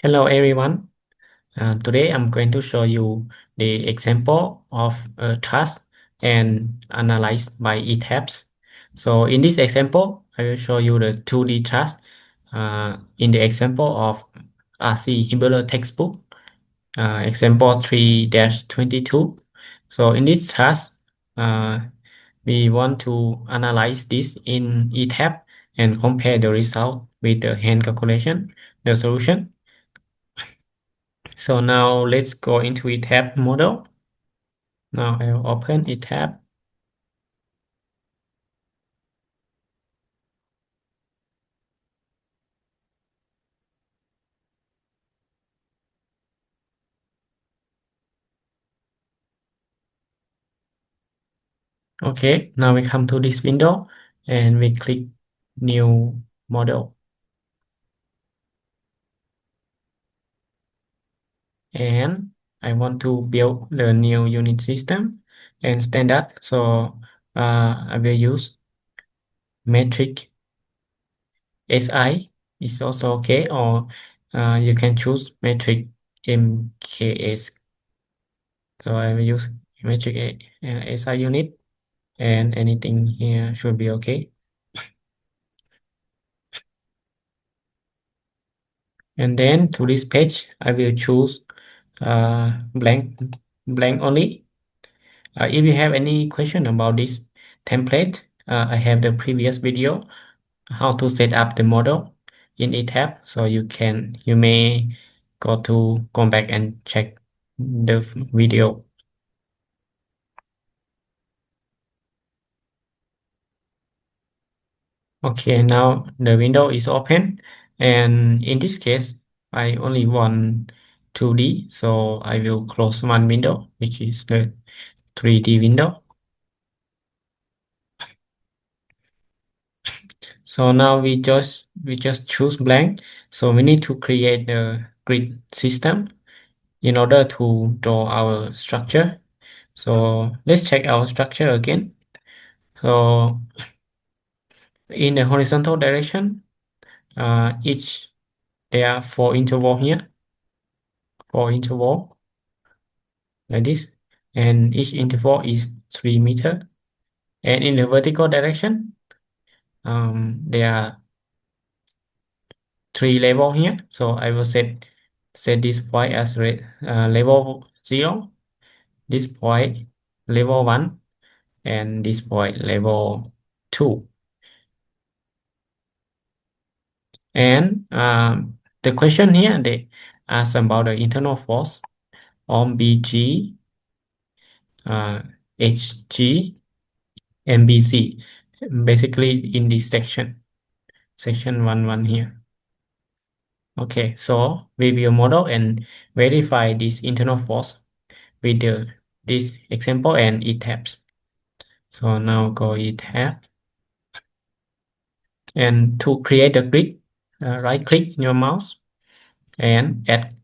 Hello everyone. Today I'm going to show you the example of a truss and analyzed by Etabs. So in this example, I will show you the 2D truss in the example of RC Hibbeler textbook, example 3-22. So in this truss, uh, we want to analyze this in Etab and compare the result with the hand calculation, the solution. So now let's go into Etab model. Now I'll open Etab. Okay, now we come to this window and we click new model. And I want to build the new unit system and standard. So I will use metric SI is also okay, or you can choose metric MKS. So I will use metric SI unit, and anything here should be okay. And then to this page, I will choose blank only. If you have any question about this template, I have the previous video how to set up the model in Etab, so you may go back and check the video. Okay, now the window is open, and in this case, I only want 2D, so I will close one window, which is the 3D window. So now we just choose blank. So we need to create a grid system in order to draw our structure. So let's check our structure again. So in the horizontal direction, each there are four interval here, four interval like this, and each interval is 3 meter. And in the vertical direction, there are three level here. So I will set this point as level 0, this point level 1, and this point level 2. And the question here, they ask about the internal force on BG, HG, and BC, basically in this section 1 here. Okay, so we will model and verify this internal force with this example and Etabs. So now go Etab, and to create a grid, right click your mouse and add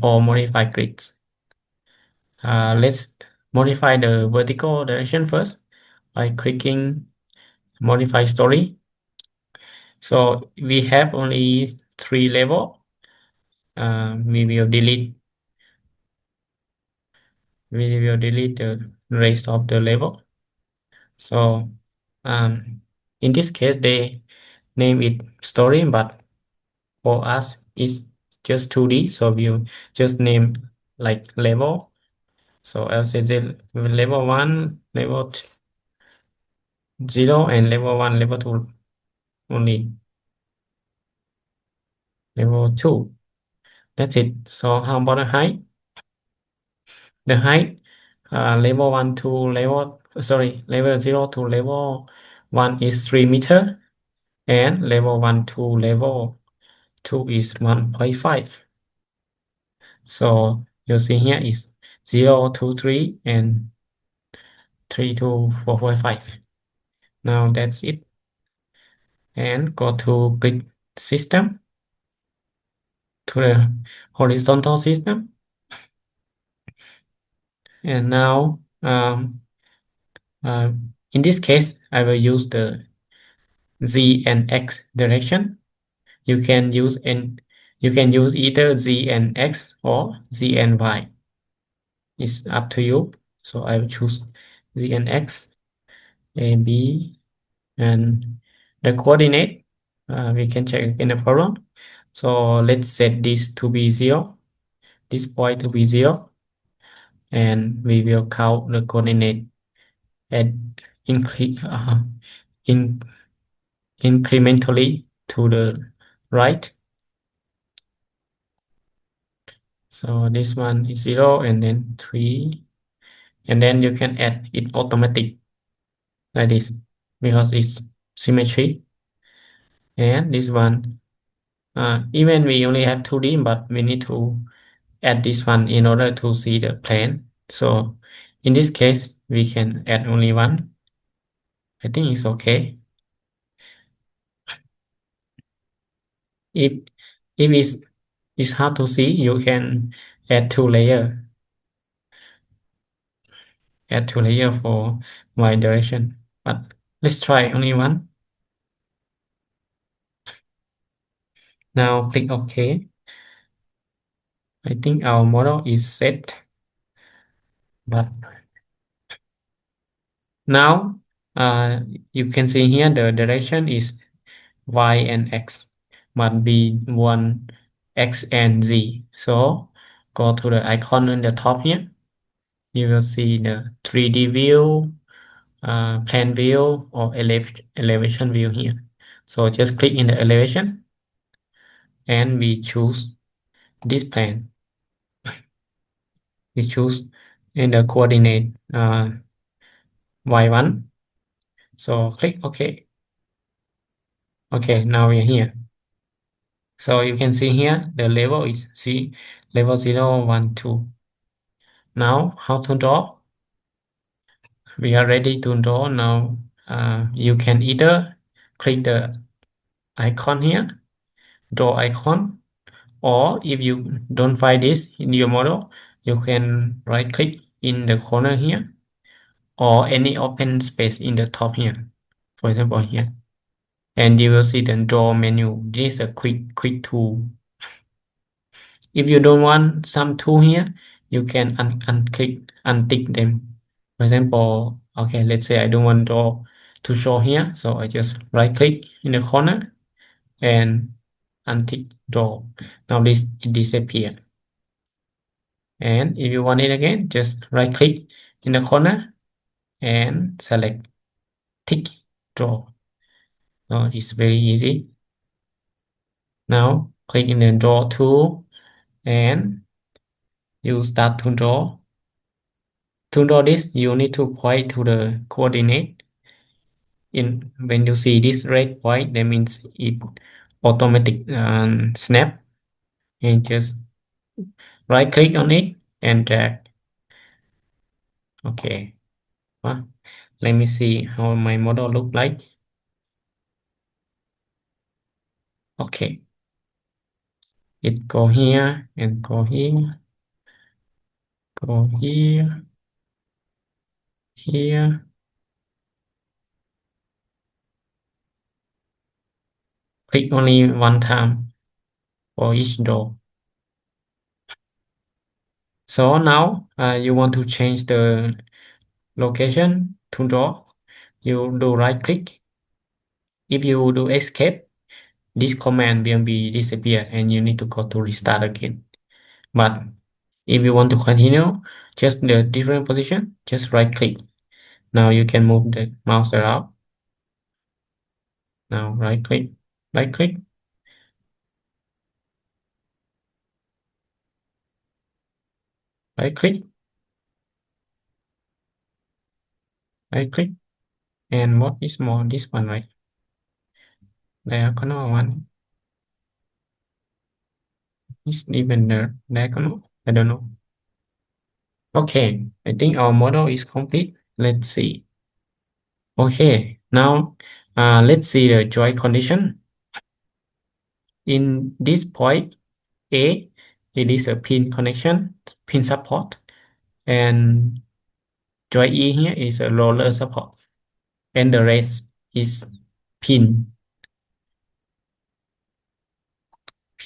or modify grids. Let's modify the vertical direction first by clicking modify story. So we have only 3 level. We will delete the rest of the level. So in this case they name it story, but for us it's just 2D, so we'll just name like level. So I'll say level 1, level 0, and level 1, level 2 only. Level 2. That's it. So how about the height? The height, level 1 to level 0 to level 1 is 3 meter, and level 1 to level 2 is 1.5. So you see here is 0 to 3 and 3 to 4.5. Now that's it. And go to grid system, to the horizontal system. And now in this case, I will use the Z and X direction. You can use You can use either Z and X or Z and Y. It's up to you. So I will choose Z and X, A, B, and the coordinate. We can check in the problem. So let's set this to be 0, this point to be 0, and we will count the coordinate at incre in incrementally to the right. So this one is 0 and then 3, and then you can add it automatic like this because it's symmetry. And this one, even we only have 2D, but we need to add this one in order to see the plane. So in this case, we can add only one. I think it's okay. If it's hard to see, you can add two layer. Add two layer for y direction. But let's try only one. Now click OK. I think our model is set. But now you can see here the direction is y and x, but be one x and z. So go to the icon on the top here. You will see the 3D view, plan view, or elevation view here. So just click in the elevation and we choose this plane. We choose in the coordinate y1. So click OK. Okay, now we're here. So you can see here the level is level 0, 1, 2. Now how to draw? We are ready to draw now. You can either click the icon here, draw icon, or if you don't find this in your model, you can right click in the corner here or any open space in the top here, for example here, and you will see the draw menu. This is a quick tool. If you don't want some tool here, you can untick them. For example, okay, let's say I don't want draw to show here, so I just right click in the corner and untick draw. Now this it disappear. And if you want it again, just right click in the corner and select tick draw. So it's very easy. Now click in the draw tool and you start to draw. To draw this, you need to point to the coordinate. In when you see this red point, that means it automatic snap, and just right click on it and drag. Okay. Well, let me see how my model look like. Okay. It go here and go here, go here, here. Click only one time for each door. So now you want to change the location to draw. You do right click. If you do escape, this command will be disappear and you need to go to restart again. But if you want to continue just the different position, just right click. Now you can move the mouse around. Now right click, right click, right click, right click. And what is more, this one, right? Diagonal one. Is even the diagonal? I don't know. Okay, I think our model is complete. Let's see. Okay, now let's see the joint condition. In this point A, it is a pin connection, pin support, and joint E here is a roller support, and the rest is pin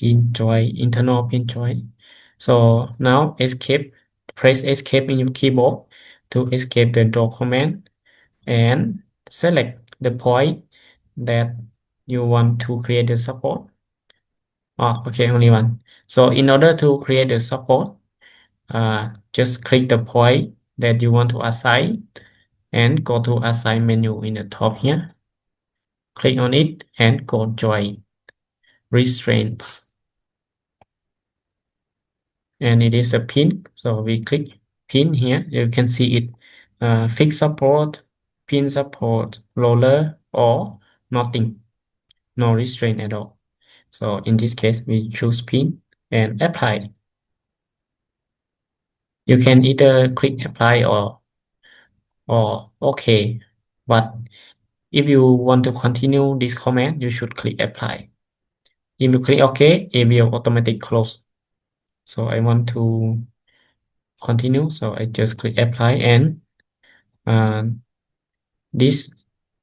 pin joint, internal pin joint. So now press escape in your keyboard to escape the draw command and select the point that you want to create the support. Oh, okay, only one. So in order to create the support, just click the point that you want to assign and go to assign menu in the top here. Click on it and go join restraints. And it is a pin. So we click pin here. You can see it fixed support, pin support, roller, or nothing, no restraint at all. So in this case, we choose pin and apply. You can either click apply or OK. But if you want to continue this command, you should click apply. If you click OK, it will automatically close. So I want to continue. So I just click apply and uh, this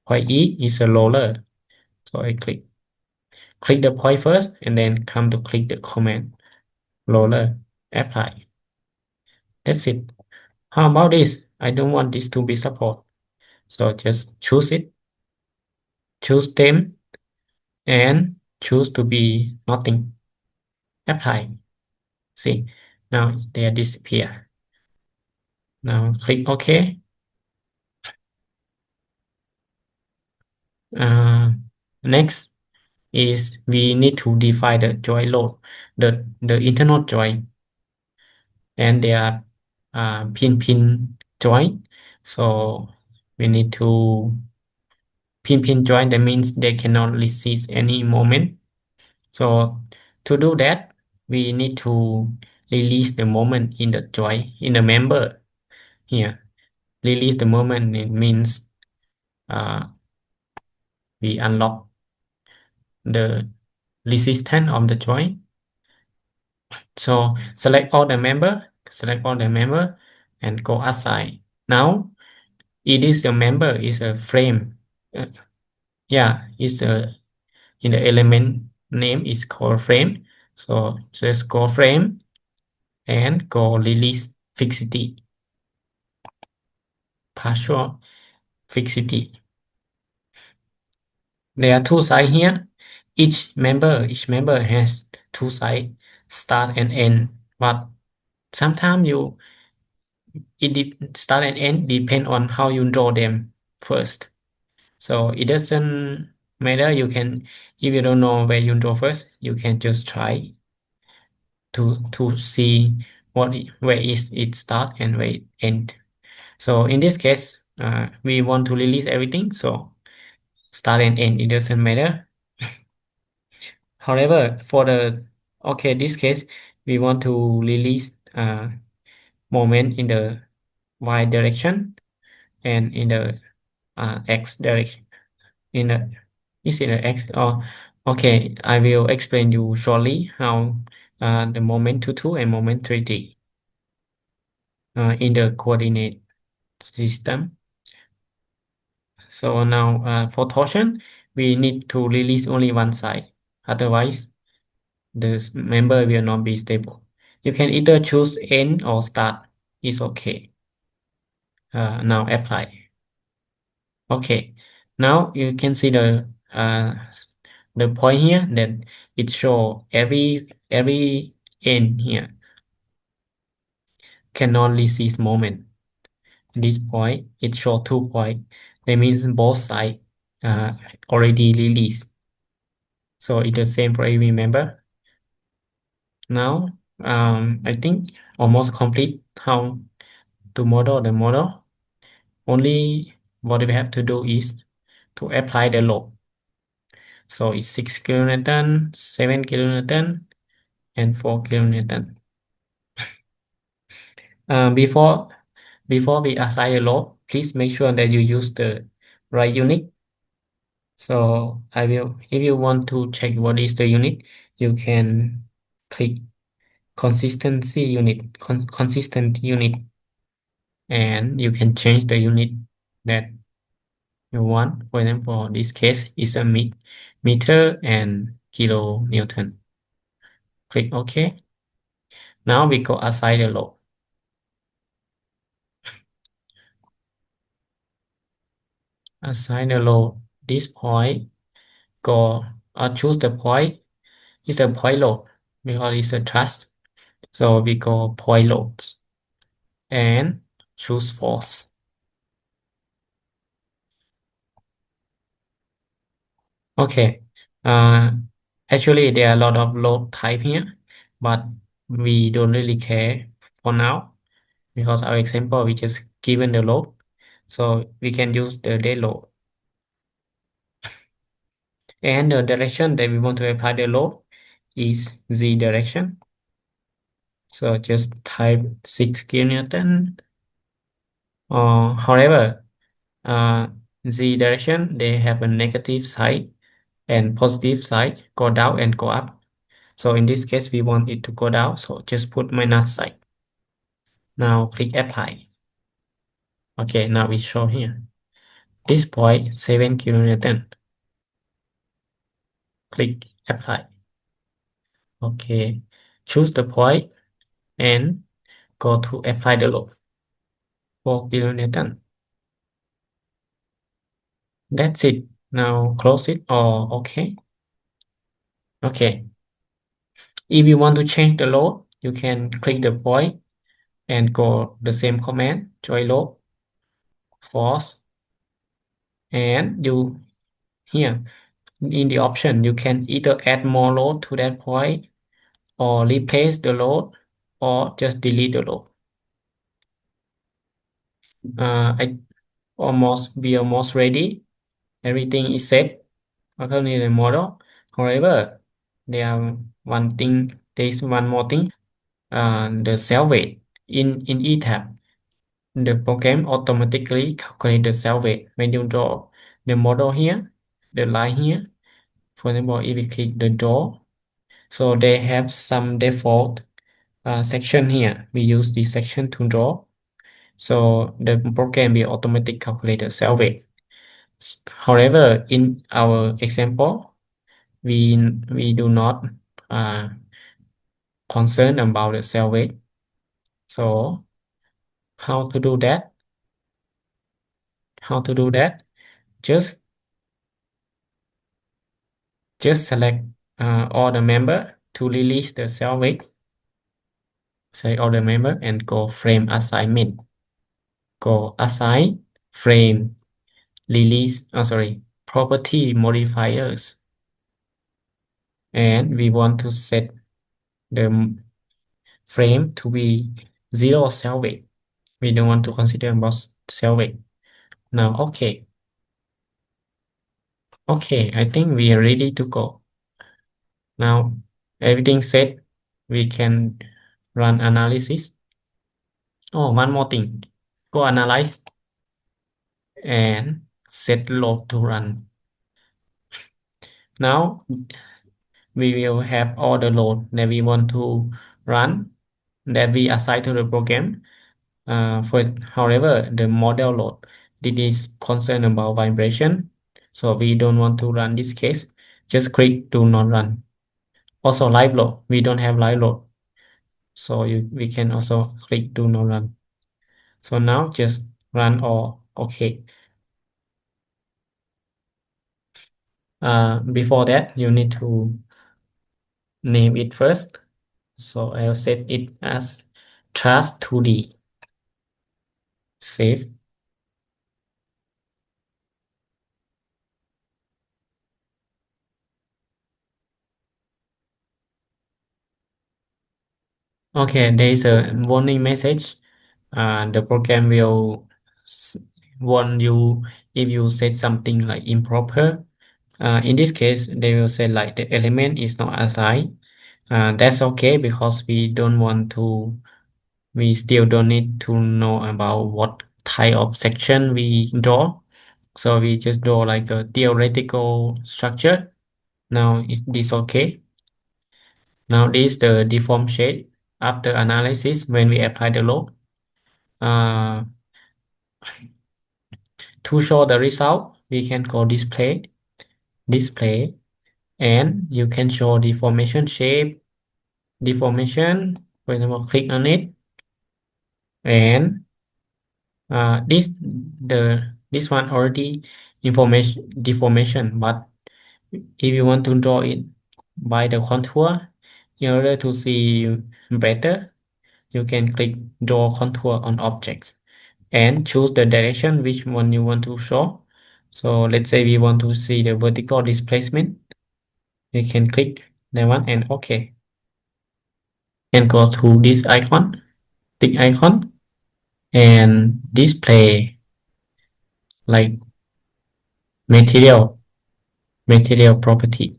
point E is a roller. So I click the point first and then come to click the command roller apply. That's it. How about this? I don't want this to be support. So just choose it, choose them and choose to be nothing. Apply. See, now they disappear. Now click OK. Next is we need to define the joint load, the internal joint, and they are pin joint. So we need to pin joint. That means they cannot resist any moment. So to do that, we need to release the moment in the joint in the member here. Release the moment, it means we unlock the resistance of the joint. So select all the member and go assign. Now it is a member is a frame. Yeah, it's a in the element name is called frame. So just go frame and go release fixity, partial fixity. There are two sides here. Each member has two sides, start and end. But sometimes start and end depend on how you draw them first. So it doesn't matter. If you don't know where you draw first, you can just try to see where is it start and where it end. So in this case, we want to release everything. So start and end, it doesn't matter. However, this case, we want to release moment in the y direction and in the x direction. Is it the x? Oh, okay. I will explain you shortly how the moment 2 and moment 3D in the coordinate system. So now for torsion, we need to release only one side. Otherwise, the member will not be stable. You can either choose end or start. It's okay. Now apply. Okay. Now you can see the point here that it show every end here cannot resist moment. This point it show 2 points. That means both sides already released. So it's the same for every member. Now I think almost complete how to model the model. Only what we have to do is to apply the load. So it's 6 kilonewton, 7 kilonewton, and 4 kilonewton. Before we assign the load, please make sure that you use the right unit. So if you want to check what is the unit, you can click consistency unit, consistent unit, and you can change the unit that you want. For example, this case is a meter and kilonewton. Click OK. Now we go assign the load. Assign the load. This point, go choose the point. It's a point load because it's a truss. So we go point loads and choose force. Okay. Uh, Actually, there are a lot of load type here, but we don't really care for now because our example we just given the load, so we can use the dead load and the direction that we want to apply the load is z direction. So just type 6 kilonewton. However, uh, z direction they have a negative side and positive side, go down and go up. So in this case, we want it to go down. So just put minus sign. Now click apply. Okay, now we show here. This point 7 kilonewton. Click apply. Okay, choose the point and go to apply the load. 4 kilonewton. That's it. Now close it or okay. Okay. If you want to change the load, you can click the point and go the same command, join load, force, and you here in the option, you can either add more load to that point or replace the load or just delete the load. We almost ready. Everything is set according to the model. However, there is one more thing. The cell weight in Etabs, the program automatically calculate the cell weight when you draw the model here, the line here. For example, if we click the draw, so they have some default section here. We use this section to draw. So the program will automatically calculate the cell weight. However, in our example, we do not uh, concern about the cell weight. So how to do that? How to do that? Just select all the member to release the cell weight. Select all the member and go frame assignment. Go assign frame release. Property modifiers. And we want to set the frame to be 0 cell weight. We don't want to consider about cell weight. Now, okay. Okay, I think we are ready to go. Now, everything set, we can run analysis. Oh, one more thing. Go analyze and set load to run. Now, we will have all the load that we want to run that we assign to the program. However, the model load, this is concerned about vibration. So we don't want to run this case. Just click do not run. Also live load, we don't have live load. So we can also click do not run. So now just run or okay. Before that, you need to name it first. So I'll set it as Truss 2D. Save. Okay, there is a warning message. The program will warn you if you set something like improper. In this case, they will say like the element is not assigned. That's okay because we still don't need to know about what type of section we draw. So we just draw like a theoretical structure. Now is this okay? Now this is the deform shape after analysis when we apply the load. Uh, to show the result, we can go display, and you can show deformation shape deformation. For example, click on it, and this one already information deformation, but if you want to draw it by the contour in order to see better, you can click draw contour on objects and choose the direction which one you want to show. So let's say we want to see the vertical displacement. You can click that one and OK, and go to this icon, tick icon, and display like material property.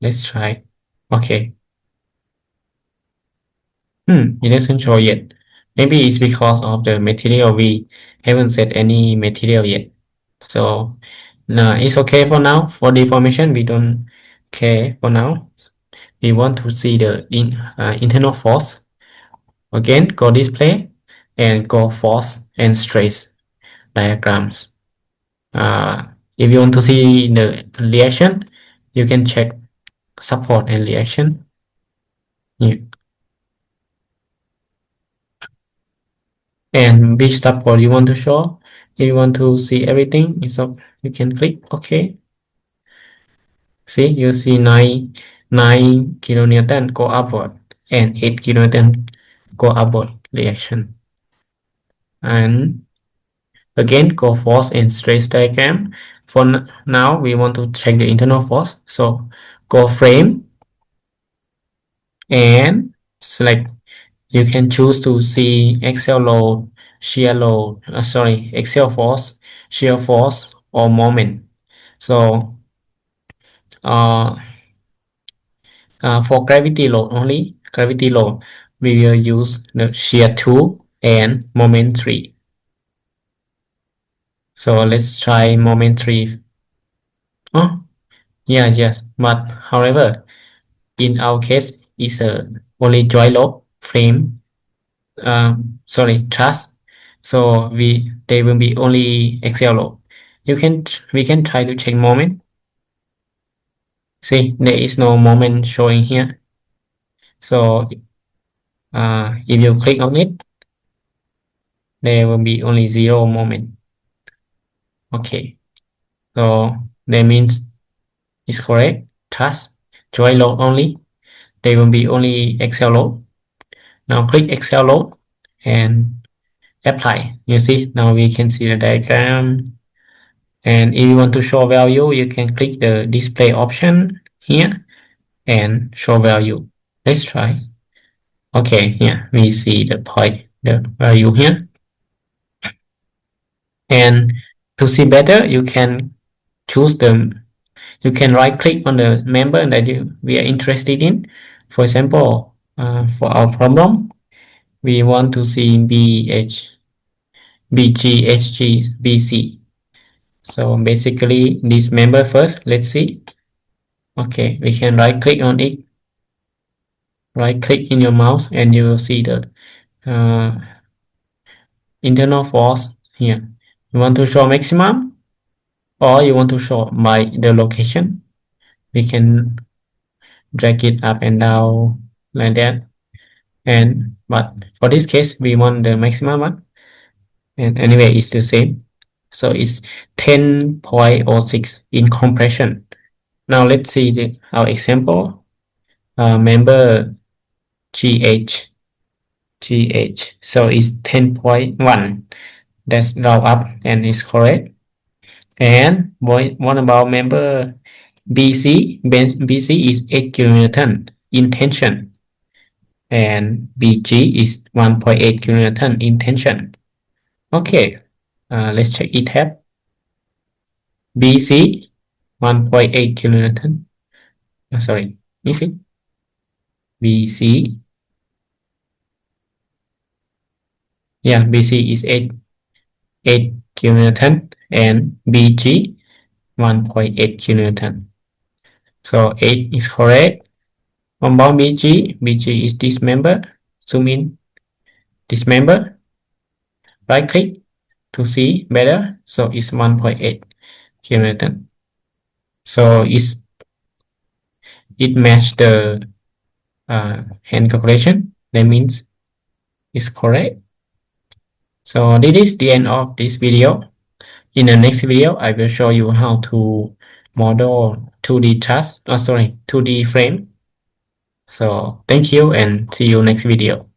Let's try. Okay. It doesn't show yet. Maybe it's because of the material. We haven't set any material yet. So no, it's okay for now. For deformation, we don't care for now. We want to see the internal force. Again, go display and go force and stress diagrams. If you want to see the reaction, you can check support and reaction. Yeah. And which support you want to show. If you want to see everything, so you can click OK. See, you see 9 kilonewton go upward and 8 kilonewton go upward reaction. And again, go force and stress diagram. For now, we want to check the internal force. So go frame and select. You can choose to see axial load, shear load, axial force, shear force, or moment. So for gravity load only, we will use the shear 2 and moment 3. So let's try moment 3. Oh, yeah, yes. But however, in our case, it's only joint load frame, truss. So they will be only axial load. We can try to check moment. See, there is no moment showing here. So if you click on it, there will be only 0 moment. Okay, so that means it's correct. Truss, joint load only. There will be only axial load. Now click axial load and apply. You see, now we can see the diagram. And if you want to show value, you can click the display option here and show value. Let's try. Okay, here we see the value here. And to see better, you can choose you can right click on the member that we are interested in. For example, for our problem, we want to see BG, HG, BC. So basically this member first, let's see. Okay, we can right click on it. Right click in your mouse and you will see the uh, internal force here. You want to show maximum or you want to show by the location. We can drag it up and down like that. But for this case, we want the maximum one. And anyway, it's the same. So it's 10.06 in compression. Now let's see our example. Member GH. So it's 10.1. That's round up and it's correct. And what about member BC? BC is 8 kilonewton in tension. And BG is 1.8 kilonewton in tension. Okay, let's check Etabs. BC 1.8 kilonewton. Sorry, is it? BC. Yeah, BC is 8 kilonewton and BG 1.8 kilonewton. So 8 is correct. What about BG? BG is this member. Zoom in this member. Right click to see better. So it's 1.8 kilonewton. So it matched hand calculation. That means it's correct. So this is the end of this video. In the next video, I will show you how to model 2D truss, 2D frame. So thank you and see you next video.